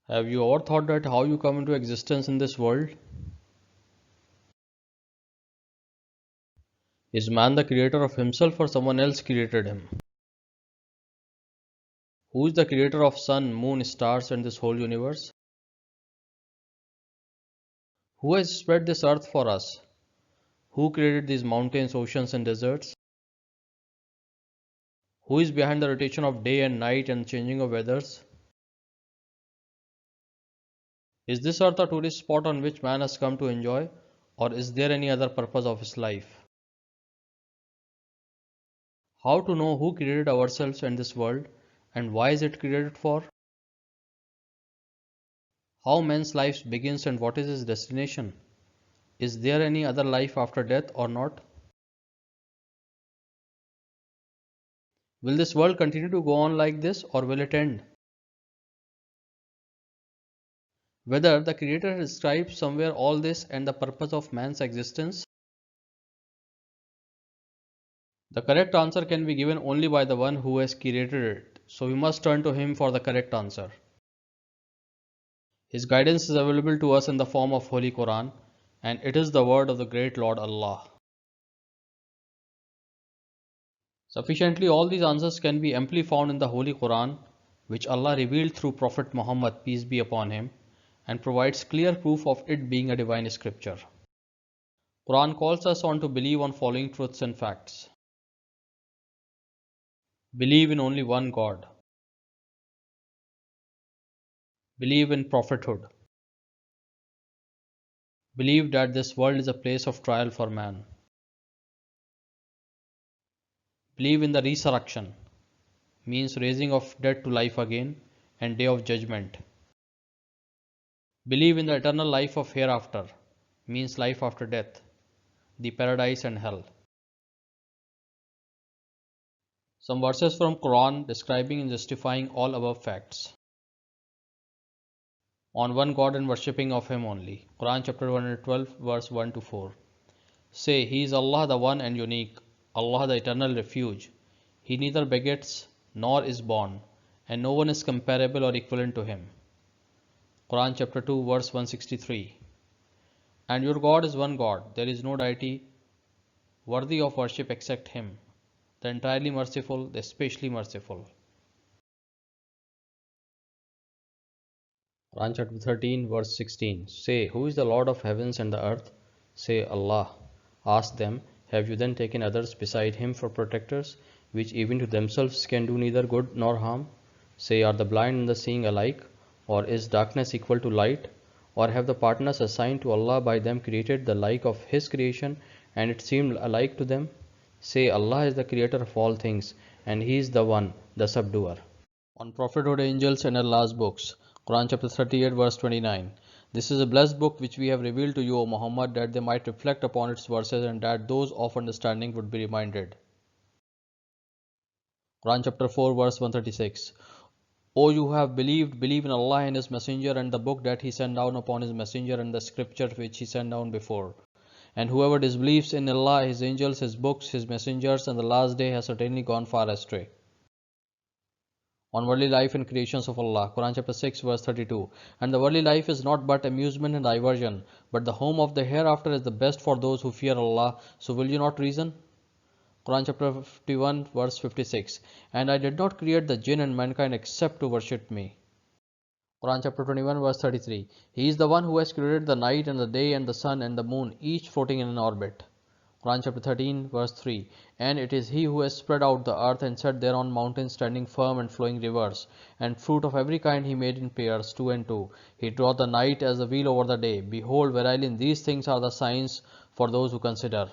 Have you ever thought that how you come into existence in this world? Is man the creator of himself or someone else created him? Who is the creator of sun, moon, stars, and this whole universe? Who has spread this earth for us? Who created these mountains, oceans, and deserts? Who is behind the rotation of day and night and changing of weathers? Is this earth a tourist spot on which man has come to enjoy, or is there any other purpose of his life? How to know who created ourselves and this world, and why is it created for? How man's life begins and what is his destination? Is there any other life after death or not? Will this world continue to go on like this or will it end? Whether the Creator describes somewhere all this and the purpose of man's existence? The correct answer can be given only by the one who has created it, so we must turn to him for the correct answer. His guidance is available to us in the form of Holy Quran, and it is the word of the great Lord Allah. Sufficiently, all these answers can be amply found in the Holy Quran, which Allah revealed through Prophet Muhammad, peace be upon him, and provides clear proof of it being a divine scripture. Quran calls us on to believe on following truths and facts. Believe in only one God. Believe in prophethood. Believe that this world is a place of trial for man. Believe in the resurrection, means raising of dead to life again, and day of judgment. Believe in the eternal life of hereafter, means life after death, the paradise and hell. Some verses from Quran describing and justifying all above facts. On one God and worshipping of Him only. Quran chapter 112 verse 1 to 4. Say, He is Allah the One and Unique, Allah the Eternal Refuge. He neither begets nor is born, and no one is comparable or equivalent to Him. Quran chapter 2 verse 163. And your God is one God, there is no deity worthy of worship except Him, the entirely merciful, the especially merciful. Quran chapter 13 verse 16. Say, who is the Lord of heavens and the earth? Say, Allah. Ask them, have you then taken others beside Him for protectors, which even to themselves can do neither good nor harm? Say, are the blind and the seeing alike? Or is darkness equal to light? Or have the partners assigned to Allah by them created the like of His creation, and it seemed alike to them? Say, Allah is the creator of all things, and He is the one, the subduer. On prophethood, angels, and Allah's books. Quran chapter 38 verse 29. This is a blessed book which we have revealed to you, O Muhammad, that they might reflect upon its verses and that those of understanding would be reminded. Quran chapter 4 verse 136. O you who have believed, believe in Allah and His Messenger and the book that He sent down upon His Messenger and the scripture which He sent down before. And whoever disbelieves in Allah, His angels, His books, His messengers, and the last day has certainly gone far astray. On worldly life and creations of Allah. Quran chapter 6 verse 32. And the worldly life is not but amusement and diversion, but the home of the hereafter is the best for those who fear Allah. So will you not reason? Quran chapter 51 verse 56. And I did not create the jinn and mankind except to worship me. Quran chapter 21 verse 33. He is the one who has created the night and the day and the sun and the moon, each floating in an orbit. Quran chapter 13 verse 3. And it is He who has spread out the earth and set thereon mountains standing firm and flowing rivers, and fruit of every kind He made in pairs, two and two. He draweth the night as a wheel over the day. Behold, verily in these things are the signs for those who consider.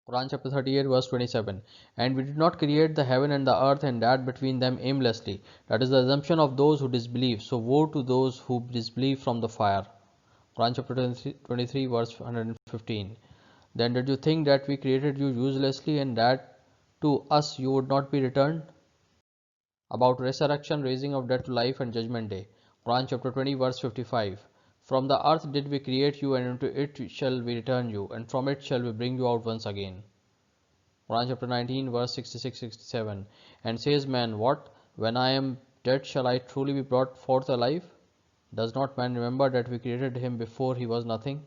Quran chapter 38 verse 27. And we did not create the heaven and the earth and that between them aimlessly. That is the assumption of those who disbelieve. So woe to those who disbelieve from the fire. Quran chapter 23 verse 115. Then did you think that we created you uselessly and that to us you would not be returned? About resurrection, raising of dead to life and judgment day. Quran chapter 20 verse 55. From the earth did we create you and into it shall we return you and from it shall we bring you out once again. Quran chapter 19 verse 66-67. And says man, what? When I am dead shall I truly be brought forth alive? Does not man remember that we created him before he was nothing?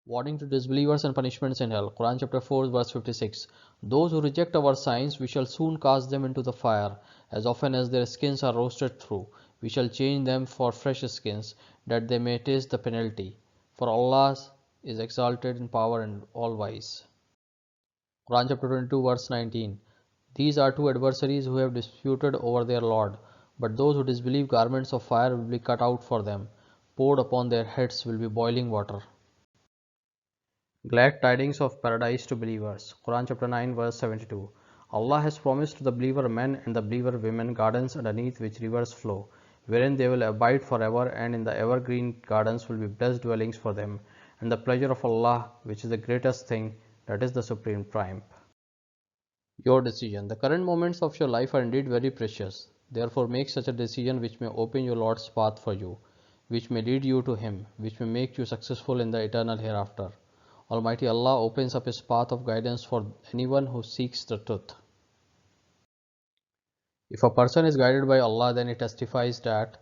Warning to disbelievers and punishments in hell. Quran chapter 4 verse 56. Those who reject our signs, we shall soon cast them into the fire. As often as their skins are roasted through, we shall change them for fresh skins, that they may taste the penalty. For Allah is exalted in power and all wise. Quran chapter 22 verse 19. These are two adversaries who have disputed over their Lord, but those who disbelieve, garments of fire will be cut out for them. Poured upon their heads will be boiling water. Glad tidings of paradise to believers. Quran chapter 9 verse 72. Allah has promised to the believer men and the believer women gardens underneath which rivers flow, wherein they will abide forever, and in the evergreen gardens will be blessed dwellings for them, and the pleasure of Allah, which is the greatest thing, that is the supreme triumph. Your decision. The current moments of your life are indeed very precious. Therefore, make such a decision which may open your Lord's path for you, which may lead you to Him, which may make you successful in the eternal hereafter. Almighty Allah opens up His path of guidance for anyone who seeks the truth. If a person is guided by Allah, then he testifies that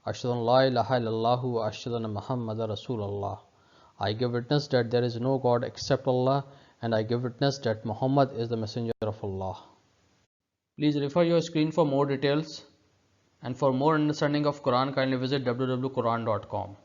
Ashhadu an la ilaha illallah wa ashhadu anna Muhammadar Rasulullah. I give witness that there is no God except Allah, and I give witness that Muhammad is the messenger of Allah. Please refer your screen for more details, and for more understanding of Quran, kindly visit www.quran.com.